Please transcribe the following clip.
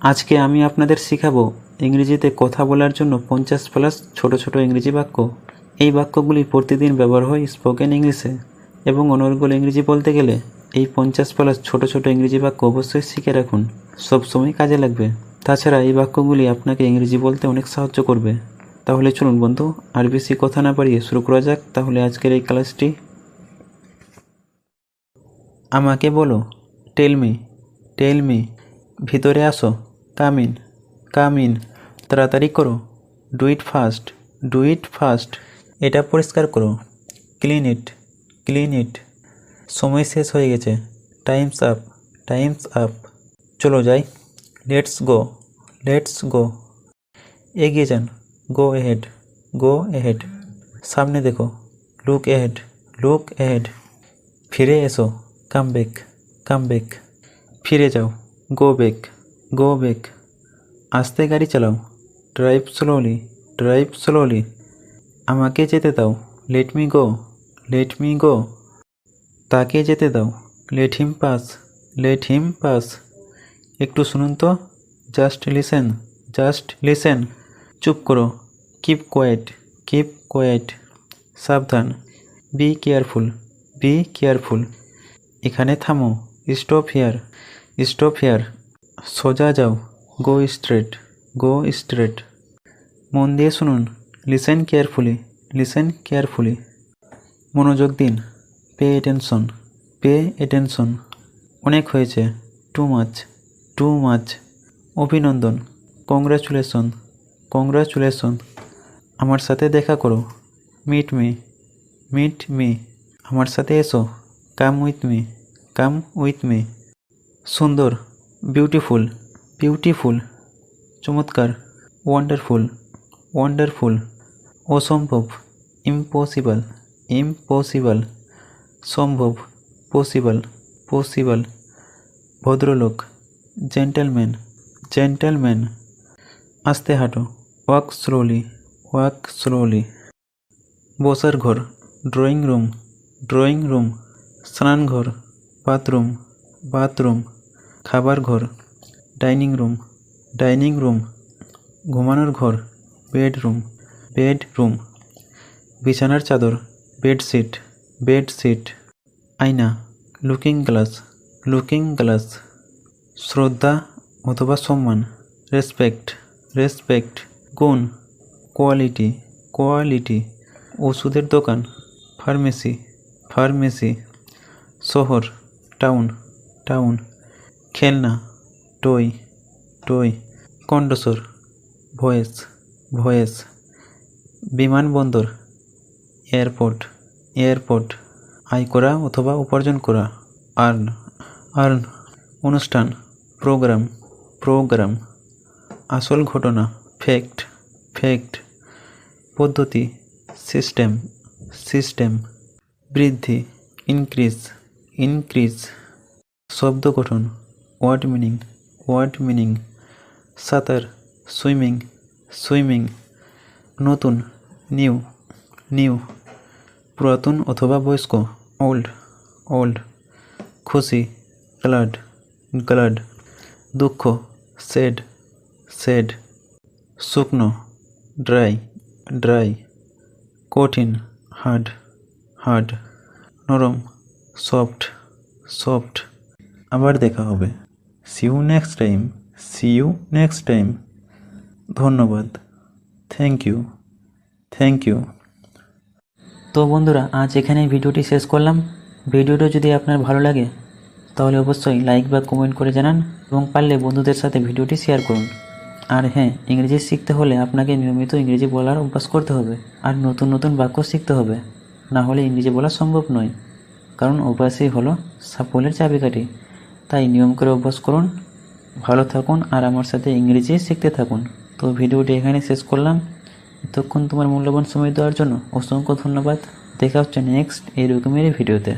আজকে আমি আপনাদের শেখাবো ইংরেজিতে কথা বলার জন্য 50+ ছোট ছোট ইংরেজি বাক্য। এই বাক্যগুলি প্রতিদিন ব্যবহার হয় স্পোকেন ইংলিশে এবং অনর্গল ইংরেজি বলতে গেলে এই 50+ ছোট ছোট ইংরেজি বাক্য অবশ্যই শিখে রাখুন, সবসময় কাজে লাগবে। তাছাড়া এই বাক্যগুলি আপনাকে ইংরেজি বলতে অনেক সাহায্য করবে। তাহলে চলুন বন্ধু, আর বেশি কথা না বাড়িয়ে শুরু করা যাক তাহলে আজকের এই ক্লাসটি। আমাকে বলো, টেল মি, টেল মি। ভিতরে আসো, কাম ইন, কাম ইন। তাড়াতাড়ি করো, do it fast, do it fast. এটা পরিষ্কার করো, ক্লিন ইট, ক্লিন ইট। সময় শেষ হয়ে গেছে, টাইমস আপ, টাইমস আপ। চলো যাই, লেটস গো, লেটস গো। এগিয়ে যান, গো এহেড, গো এহেড। সামনে দেখো, লুক এহেড, লুক এহেড। ফিরে এসো, কাম ব্যাক, কাম ব্যাক। ফিরে যাও, গো ব্যাক, গো ব্যাক। আস্তে গাড়ি চালাও, ড্রাইভ স্লোলি, ড্রাইভ স্লোলি। আমাকে যেতে দাও, let me go, let me go. তাকে যেতে দাও, let him pass, let him pass. একটু শুনুন তো, জাস্ট লিসেন, জাস্ট লিসেন। চুপ করো, কিপ কোয়েট, কিপ কোয়েট। সাবধান, বি কেয়ারফুল, বি কেয়ারফুল। এখানে থামো, স্টপ হিয়ার, স্টপ হিয়ার। সোজা যাও, গো স্ট্রেট, গো স্ট্রেট। মন দিয়ে শুনুন, লিসেন কেয়ারফুলি, লিসেন কেয়ারফুলি। মনোযোগ দিন, পে অ্যাটেনশন, পে অ্যাটেনশন। অনেক হয়েছে, টু মাচ, টু মাচ। অভিনন্দন, কংগ্রাচুলেশন, কংগ্রাচুলেশন। আমার সাথে দেখা করো, মিট মি, মিট মি। আমার সাথে এসো, come with me, come with me. সুন্দর, বিউটিফুল, বিউটিফুল। চমৎকার, ওয়ান্ডারফুল, ওয়ান্ডারফুল। অসম্ভব, ইম্পসিবল, ইম্পসিবল। সম্ভব, পসিবল, পসিবল। ভদ্রলোক, জেন্টলম্যান, জেন্টলম্যান। আস্তে হাঁটো, ওয়াক স্লোলি, ওয়াক স্লোলি। বসার ঘর, ড্রয়িং রুম, ড্রয়িং রুম। স্নানঘর, বাথরুম, বাথরুম। খাবার ঘর, ডাইনিং রুম, ডাইনিং রুম। ঘুমানোর ঘর, বেডরুম, বেডরুম। বিছানার চাদর, বেডশিট, বেডশিট। আয়না, লুকিং গ্লাস, লুকিং গ্লাস। শ্রদ্ধা অথবা সম্মান, রেসপেক্ট, রেসপেক্ট। গুণ, কোয়ালিটি, কোয়ালিটি। ওষুধের দোকান, ফার্মেসি, ফার্মেসি। শহর, টাউন, টাউন। খেলনা, টয়, টয়। কণ্ঠস্বর, ভয়েস, ভয়েস। বিমানবন্দর, এয়ারপোর্ট, এয়ারপোর্ট। আয় করা অথবা উপার্জন করা, আর্ন, আর্ন। অনুষ্ঠান, প্রোগ্রাম, প্রোগ্রাম। আসল ঘটনা, ফ্যাক্ট, ফ্যাক্ট। পদ্ধতি, সিস্টেম, সিস্টেম। বৃদ্ধি, ইনক্রিজ, ইনক্রিজ। শব্দ গঠন, ওয়ার্ড মিনিং, ওয়ার্ড মিনিং। সাঁতার, সুইমিং, সুইমিং। নতুন, নিউ, নিউ। পুরাতন অথবা বয়স্ক, ওল্ড, ওল্ড। খুশি, গ্লাড, গ্লাড। দুঃখ, স্যাড, স্যাড। শুকনো, ড্রাই, ড্রাই। কঠিন, হার্ড, হার্ড। নরম, সফট, সফট। আবার দেখা হবে। See you next time, see you next time. ধন্যবাদ, থ্যাংক ইউ, থ্যাংক ইউ। তো বন্ধুরা, আজ এখানেই ভিডিওটি শেষ করলাম। ভিডিওটা যদি আপনার ভালো লাগে তাহলে অবশ্যই লাইক বা কমেন্ট করে জানান এবং পারলে বন্ধুদের সাথে ভিডিওটি শেয়ার করুন। আর হ্যাঁ, ইংরেজি শিখতে হলে আপনাকে নিয়মিত ইংরেজি বলার অভ্যাস করতে হবে আর নতুন নতুন বাক্য শিখতে হবে, না হলে ইংরেজি বলা সম্ভব নয়। কারণ অভ্যাসই হলো সাফল্যের চাবিকাঠি। তাই নিয়ম করে অভ্যাস করুন। ভালো থাকুন আর আমার সাথে ইংরেজি শিখতে থাকুন। তো ভিডিওটি এখানে শেষ করলাম। এতক্ষণ তোমার মূল্যবান সময় দেওয়ার জন্য অসংখ্য ধন্যবাদ। দেখা হচ্ছে নেক্সট এরকমেরই ভিডিওতে।